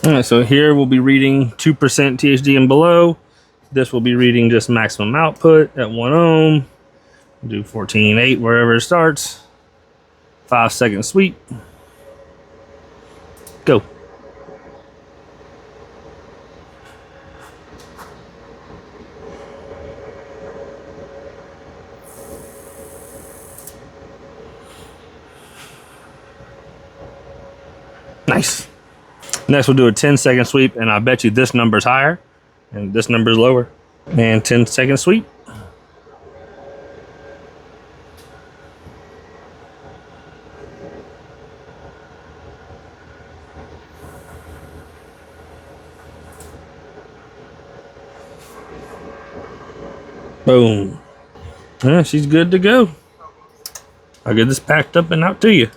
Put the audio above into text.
All right, so here we'll be reading 2% THD and below. This will be reading just maximum output at 1 ohm. Do 14.8 wherever it starts. 5-second sweep. Go. Nice. Next, we'll do a 10-second sweep, and I bet you this number's higher and this number's lower. And 10-second sweep. Boom. Yeah, she's good to go. I'll get this packed up and out to you.